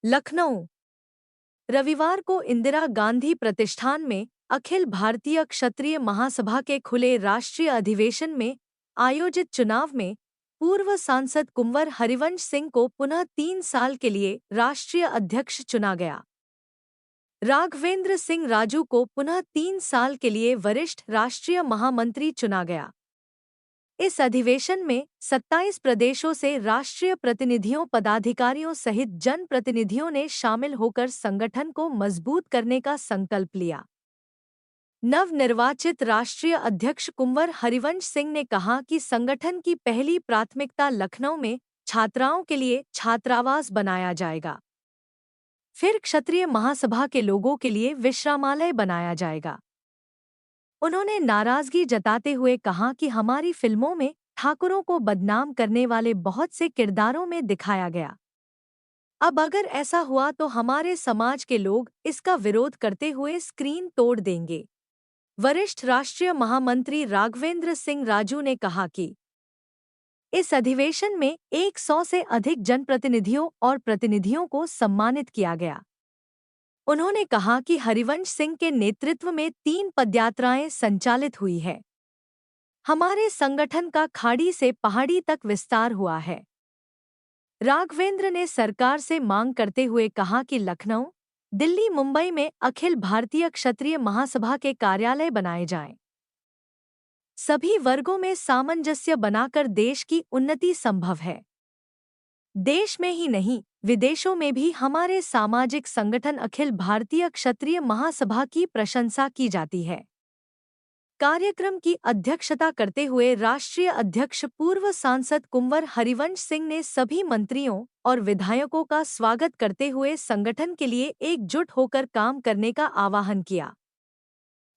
लखनऊ, रविवार को इंदिरा गांधी प्रतिष्ठान में अखिल भारतीय क्षत्रिय महासभा के खुले राष्ट्रीय अधिवेशन में आयोजित चुनाव में पूर्व सांसद कुंवर हरिवंश सिंह को पुनः 3 साल के लिए राष्ट्रीय अध्यक्ष चुना गया। राघवेंद्र सिंह राजू को पुनः 3 साल के लिए वरिष्ठ राष्ट्रीय महामंत्री चुना गया। इस अधिवेशन में 27 प्रदेशों से राष्ट्रीय प्रतिनिधियों, पदाधिकारियों सहित जनप्रतिनिधियों ने शामिल होकर संगठन को मजबूत करने का संकल्प लिया। नवनिर्वाचित राष्ट्रीय अध्यक्ष कुंवर हरिवंश सिंह ने कहा कि संगठन की पहली प्राथमिकता लखनऊ में छात्राओं के लिए छात्रावास बनाया जाएगा। फिर क्षत्रिय महासभा के लोगों के लिए विश्रामालय बनाया जाएगा। उन्होंने नाराजगी जताते हुए कहा कि हमारी फिल्मों में ठाकुरों को बदनाम करने वाले बहुत से किरदारों में दिखाया गया। अब अगर ऐसा हुआ तो हमारे समाज के लोग इसका विरोध करते हुए स्क्रीन तोड़ देंगे। वरिष्ठ राष्ट्रीय महामंत्री राघवेंद्र सिंह राजू ने कहा कि इस अधिवेशन में 100 से अधिक जनप्रतिनिधियों और प्रतिनिधियों को सम्मानित किया गया। उन्होंने कहा कि हरिवंश सिंह के नेतृत्व में 3 पदयात्राएं संचालित हुई है। हमारे संगठन का खाड़ी से पहाड़ी तक विस्तार हुआ है। राघवेंद्र ने सरकार से मांग करते हुए कहा कि लखनऊ, दिल्ली, मुंबई में अखिल भारतीय क्षत्रिय महासभा के कार्यालय बनाए जाएं। सभी वर्गों में सामंजस्य बनाकर देश की उन्नति संभव है। देश में ही नहीं, विदेशों में भी हमारे सामाजिक संगठन अखिल भारतीय क्षत्रिय महासभा की प्रशंसा की जाती है। कार्यक्रम की अध्यक्षता करते हुए राष्ट्रीय अध्यक्ष पूर्व सांसद कुंवर हरिवंश सिंह ने सभी मंत्रियों और विधायकों का स्वागत करते हुए संगठन के लिए एकजुट होकर काम करने का आह्वान किया।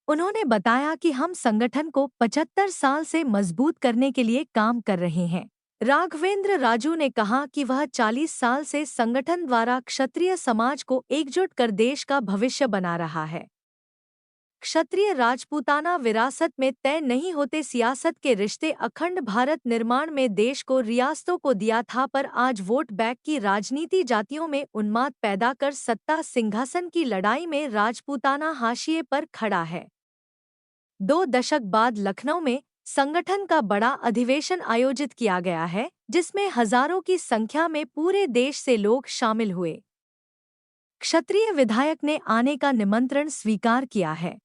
उन्होंने बताया कि हम संगठन को 75 साल से मजबूत करने के लिए काम कर रहे हैं। राघवेंद्र राजू ने कहा कि वह 40 साल से संगठन द्वारा क्षत्रिय समाज को एकजुट कर देश का भविष्य बना रहा है। क्षत्रिय राजपूताना विरासत में तय नहीं होते सियासत के रिश्ते अखंड भारत निर्माण में देश को रियासतों को दिया था, पर आज वोट बैंक की राजनीति जातियों में उन्माद पैदा कर सत्ता सिंहासन की लड़ाई में राजपूताना हाशिए पर खड़ा है। 2 दशक बाद लखनऊ में संगठन का बड़ा अधिवेशन आयोजित किया गया है, जिसमें हजारों की संख्या में पूरे देश से लोग शामिल हुए। क्षत्रिय विधायक ने आने का निमंत्रण स्वीकार किया है।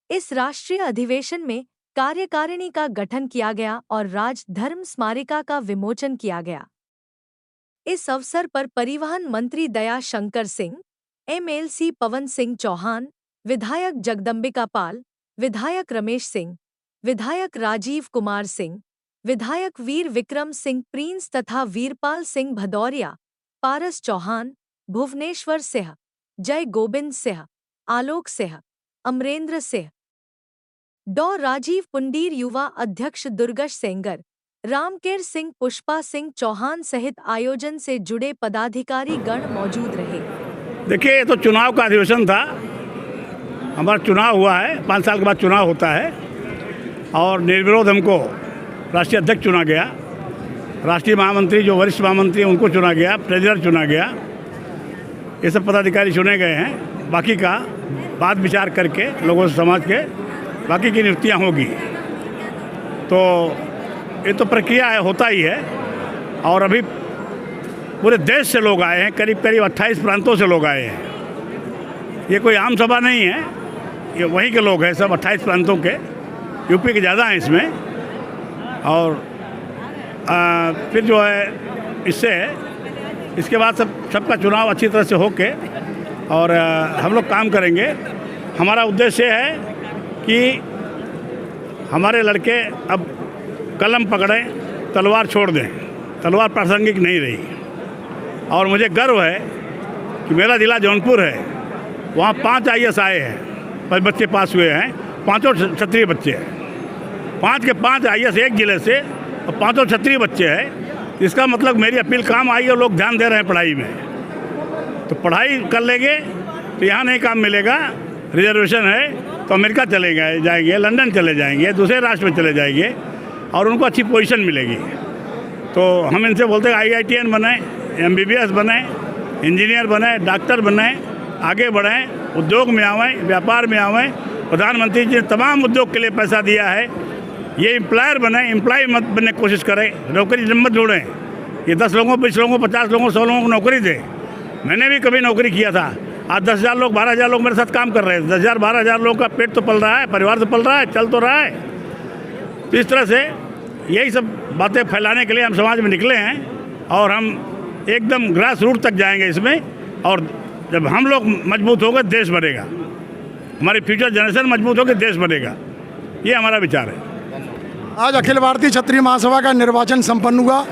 इस राष्ट्रीय अधिवेशन में कार्यकारिणी का गठन किया गया और राज धर्म स्मारिका का विमोचन किया गया। इस अवसर पर परिवहन मंत्री दया शंकर सिंह, MLC पवन सिंह चौहान, विधायक जगदम्बिका पाल, विधायक रमेश सिंह, विधायक राजीव कुमार सिंह, विधायक वीर विक्रम सिंह प्रिंस तथा वीरपाल सिंह भदौरिया, पारस चौहान, भुवनेश्वर सिंह, जय गोबिंद सिंह, आलोक सिंह, अमरेंद्र सिंह, डॉ राजीव पुंडीर, युवा अध्यक्ष दुर्गश सेंगर, रामकेर सिंह, पुष्पा सिंह चौहान सहित आयोजन से जुड़े पदाधिकारी गण मौजूद रहे। देखिए, ये तो चुनाव का अधिवेशन था। हमारा चुनाव हुआ है, 5 साल के बाद चुनाव होता है और निर्विरोध हमको राष्ट्रीय अध्यक्ष चुना गया। राष्ट्रीय महामंत्री, जो वरिष्ठ महामंत्री हैं, उनको चुना गया, ट्रेजरर चुना गया। ये सब पदाधिकारी चुने गए हैं। बाकी का बात विचार करके लोगों से समाज के बाकी की नियुक्तियाँ होगी। तो ये तो प्रक्रिया है, होता ही है। और अभी पूरे देश से लोग आए हैं, करीब करीब 28 प्रांतों से लोग आए हैं। ये कोई आम सभा नहीं है, ये वहीं के लोग हैं, सब 28 प्रांतों के। यूपी के ज़्यादा हैं इसमें। और फिर जो है इसके बाद सबका चुनाव अच्छी तरह से होके और हम लोग काम करेंगे। हमारा उद्देश्य है कि हमारे लड़के अब कलम पकड़ें, तलवार छोड़ दें। तलवार प्रासंगिक नहीं रही। और मुझे गर्व है कि मेरा ज़िला जौनपुर है, वहाँ 5 IAS आए हैं, 5 बच्चे पास हुए हैं, 5 क्षत्रिय बच्चे हैं। 5 के 5 IAS एक ज़िले से और 5 क्षत्रिय बच्चे हैं। इसका मतलब मेरी अपील काम आई और लोग ध्यान दे रहे हैं पढ़ाई में। तो पढ़ाई कर लेंगे तो यहाँ नहीं काम मिलेगा। रिजर्वेशन है तो अमेरिका चले जाएंगे, लंदन चले जाएंगे, दूसरे राष्ट्र में चले जाएंगे और उनको अच्छी पोजीशन मिलेगी। तो हम इनसे बोलते हैं IITN बने, MBBS बने, इंजीनियर बने, डॉक्टर बने, आगे बढ़ें, उद्योग में आवें, व्यापार में आवें। प्रधानमंत्री जी ने तमाम उद्योग के लिए पैसा दिया है। ये एम्प्लॉयर बने, एम्प्लॉय मत बनने की कोशिश करें, नौकरी मत ढूंढें। ये 10 लोगों, 20 लोगों, 50 लोगों, 100 लोगों को नौकरी दे। मैंने भी कभी नौकरी किया था। आज 10,000 लोग, 12,000 लोग मेरे साथ काम कर रहे हैं। 10,000, 12,000 लोगों का पेट तो पल रहा है, परिवार तो पल रहा है, चल तो रहा है। तो इस तरह से यही सब बातें फैलाने के लिए हम समाज में निकले हैं और हम एकदम ग्रास रूट तक जाएंगे इसमें। और जब हम लोग मजबूत होंगे, देश बनेगा, हमारी फ्यूचर जनरेशन मजबूत होकर देश बनेगा। ये हमारा विचार है। आज अखिल भारतीय क्षत्रिय महासभा का निर्वाचन संपन्न हुआ।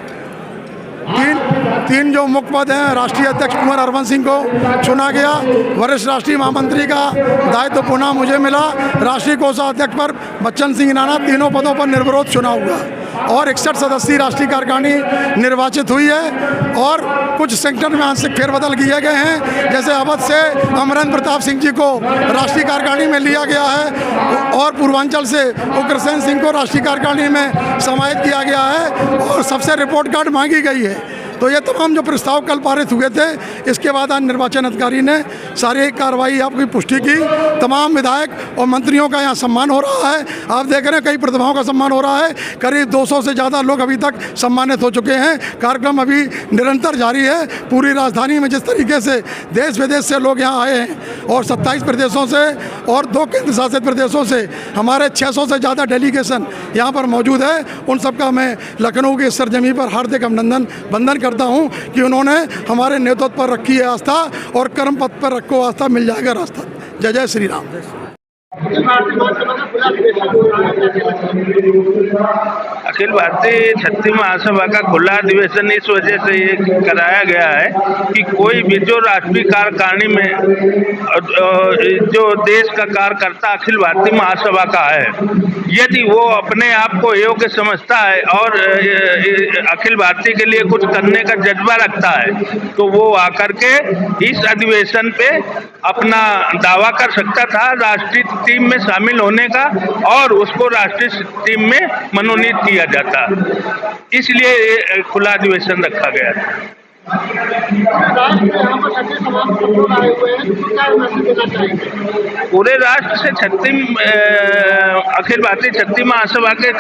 तीन जो मुख्य पद हैं, राष्ट्रीय अध्यक्ष कुंवर हरवंश सिंह को चुना गया। वरिष्ठ राष्ट्रीय महामंत्री का दायित्व पुनः मुझे मिला। राष्ट्रीय कोषाध्यक्ष पर बच्चन सिंह नाना, तीनों पदों पर निर्विरोध चुनाव हुआ और 61 सदस्यीय राष्ट्रीय कार्यकारिणी निर्वाचित हुई है। और कुछ सेक्टर में आंशिक फेरबदल किए गए हैं, जैसे अवध से अमरेंद्र प्रताप सिंह जी को राष्ट्रीय कार्यकारिणी में लिया गया है और पूर्वांचल से उग्रसेन सिंह को राष्ट्रीय कार्यकारिणी में समाहित किया गया है और सबसे रिपोर्ट कार्ड मांगी गई है। तो ये तमाम जो प्रस्ताव कल पारित हुए थे, इसके बाद आज निर्वाचन अधिकारी ने सारी कार्रवाई आपकी पुष्टि की। तमाम विधायक और मंत्रियों का यहाँ सम्मान हो रहा है। आप देख रहे हैं कई प्रतिभाओं का सम्मान हो रहा है। करीब 200 से ज़्यादा लोग अभी तक सम्मानित हो चुके हैं। कार्यक्रम अभी निरंतर जारी है। पूरी राजधानी में जिस तरीके से देश विदेश से लोग यहाँ आए हैं और 27 प्रदेशों से और 2 केंद्र शासित प्रदेशों से हमारे 600 से ज़्यादा डेलीगेशन यहाँ पर मौजूद है। उन सबका मैं लखनऊ की सरजमी पर हार्दिक अभिनंदन वंदन करता हूं कि उन्होंने हमारे नेतृत्व पर रखी है आस्था और कर्म पथ पर रखो आस्था, मिल जाएगा रास्ता। जय जय श्री राम। अखिल भारतीय क्षत्रिय महासभा का खुला अधिवेशन इस वजह से ये कराया गया है कि कोई भी जो राष्ट्रीय कार्यकारिणी में जो देश का कार्यकर्ता अखिल भारतीय महासभा का है, यदि वो अपने आप को योग्य समझता है और अखिल भारतीय के लिए कुछ करने का जज्बा रखता है, तो वो आकर के इस अधिवेशन पे अपना दावा कर सकता था राष्ट्रीय टीम में शामिल होने का और उसको राष्ट्रीय टीम में मनोनीत किया जाता। इसलिए खुला अधिवेशन रखा गया था। पूरे राष्ट्र से अखिल भारतीय क्षत्रिय महासभा के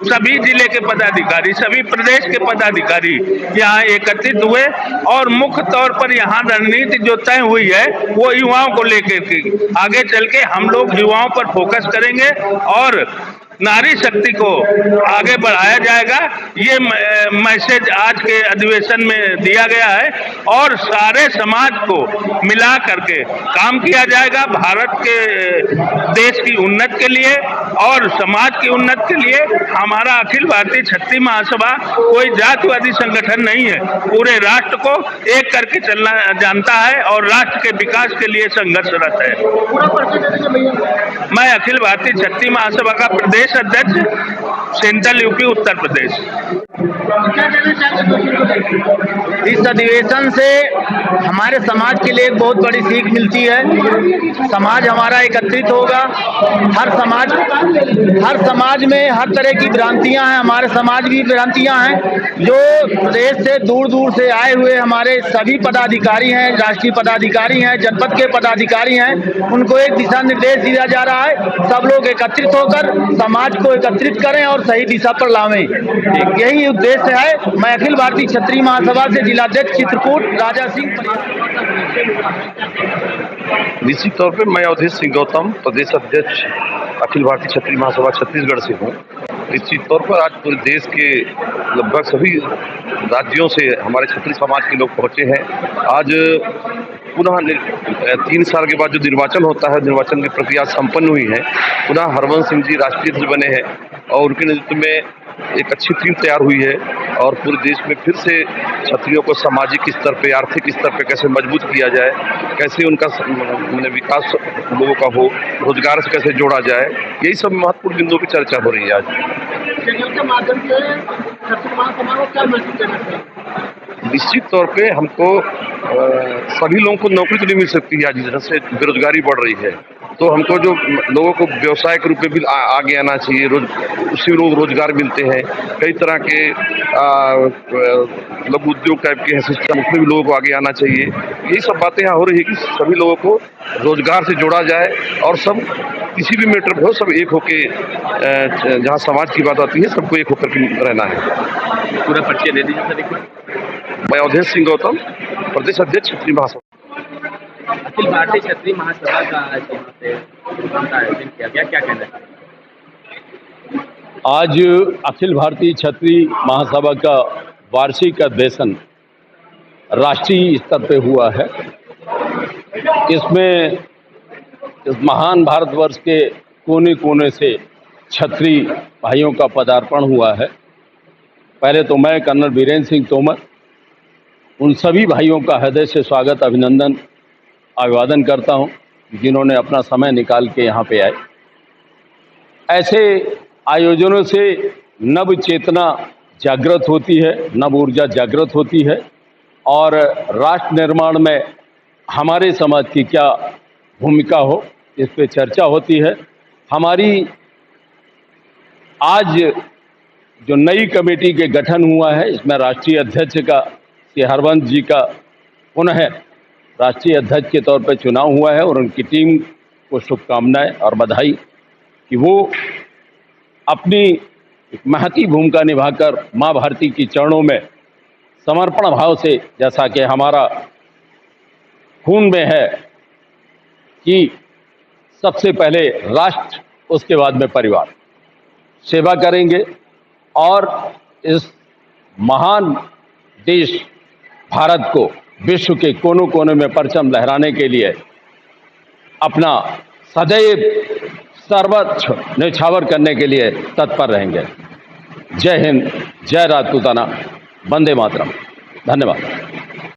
सभी जिले के पदाधिकारी, सभी प्रदेश के पदाधिकारी यहाँ एकत्रित हुए और मुख्य तौर पर यहाँ रणनीति जो तय हुई है वो युवाओं को लेकर के आगे चल के हम लोग युवाओं पर फोकस करेंगे और नारी शक्ति को आगे बढ़ाया जाएगा। ये मैसेज आज के अधिवेशन में दिया गया है और सारे समाज को मिला करके काम किया जाएगा भारत के देश की उन्नति के लिए और समाज की उन्नति के लिए। हमारा अखिल भारतीय क्षत्रिय महासभा कोई जातिवादी संगठन नहीं है, पूरे राष्ट्र को एक करके चलना जानता है और राष्ट्र के विकास के लिए संघर्षरत है। मैं अखिल भारतीय क्षत्रिय महासभा का प्रदेश अध्यक्ष, सेंट्रल यूपी, उत्तर प्रदेश। इस अधिवेशन से हमारे समाज के लिए एक बहुत बड़ी सीख मिलती है। समाज हमारा एकत्रित होगा। हर समाज में हर तरह की भ्रांतियां हैं, हमारे समाज भी भ्रांतियां हैं। जो प्रदेश से दूर दूर से आए हुए हमारे सभी पदाधिकारी हैं, राष्ट्रीय पदाधिकारी हैं, जनपद के पदाधिकारी हैं, उनको एक दिशा निर्देश दिया जा रहा है। सब लोग एकत्रित होकर समाज को एकत्रित करें और सही दिशा पर लावें, यही उद्देश्य है। मैं अखिल भारतीय क्षत्रिय महासभा से जिलाध्यक्ष चित्रकूट राजा सिंह। निश्चित तौर पे मैं अवधेश सिंह गौतम, प्रदेश अध्यक्ष अखिल भारतीय क्षत्रिय महासभा छत्तीसगढ़ से हूँ। निश्चित तौर पर आज पूरे देश के लगभग सभी राज्यों से हमारे क्षत्रिय समाज के लोग पहुँचे हैं। आज पुनः 3 साल के बाद जो निर्वाचन होता है, निर्वाचन की प्रक्रिया संपन्न हुई है। पुनः हरवंश सिंह जी राष्ट्रीय अध्यक्ष बने हैं और उनके नेतृत्व में एक अच्छी टीम तैयार हुई है और पूरे देश में फिर से क्षत्रियों को सामाजिक स्तर पे, आर्थिक स्तर पे कैसे मजबूत किया जाए, कैसे उनका विकास लोगों का हो, रोजगार से कैसे जोड़ा जाए, यही सब महत्वपूर्ण बिंदुओं की चर्चा हो रही है आज। निश्चित तौर पे हमको सभी लोगों को नौकरी तो नहीं मिल सकती है आज, जिस तरह से बेरोजगारी बढ़ रही है। तो हमको जो लोगों को व्यवसाय के रूप में भी आगे आना चाहिए, उसी लोग रोजगार मिलते हैं, कई तरह के लघु उद्योग टाइप के हैं सिस्टम, उसमें भी लोगों को आगे आना चाहिए। यही सब बातें यहाँ हो रही है कि सभी लोगों को रोजगार से जोड़ा जाए और सब किसी भी मैटर पर हो, सब एक होके, जहाँ समाज की बात आती है सबको एक होकर के रहना है। पूरा परिचय दे दीजिए सर एक बार। मैं अवधेश सिंह गौतम, प्रदेश अध्यक्ष क्षत्रिय महासभा। अखिल भारतीय क्षत्रिय महासभा का आज यहाँ पे आयोजन किया गया, क्या कहना है? आज अखिल भारतीय क्षत्रिय महासभा का वार्षिक अधिवेशन राष्ट्रीय स्तर पे हुआ है। इसमें इस महान भारतवर्ष के कोने कोने से क्षत्रिय भाइयों का पदार्पण हुआ है। पहले तो मैं कर्नल वीरेंद्र सिंह तोमर उन सभी भाइयों का हृदय से स्वागत, अभिनंदन, अभिवादन करता हूं, जिन्होंने अपना समय निकाल के यहाँ पे आए। ऐसे आयोजनों से नव चेतना जागृत होती है, नव ऊर्जा जागृत होती है और राष्ट्र निर्माण में हमारे समाज की क्या भूमिका हो, इस पे चर्चा होती है। हमारी आज जो नई कमेटी के गठन हुआ है, इसमें राष्ट्रीय अध्यक्ष का श्री हरवंश जी का पुनः राष्ट्रीय अध्यक्ष के तौर पर चुनाव हुआ है और उनकी टीम को शुभकामनाएं और बधाई कि वो अपनी एक महती भूमिका निभाकर माँ भारती की चरणों में समर्पण भाव से, जैसा कि हमारा खून में है कि सबसे पहले राष्ट्र उसके बाद में परिवार, सेवा करेंगे और इस महान देश भारत को विश्व के कोनों कोने में परचम लहराने के लिए अपना सदैव सर्वोच्च न्यौछावर करने के लिए तत्पर रहेंगे। जय हिंद, जय राजपूताना, वंदे मातरम। धन्यवाद।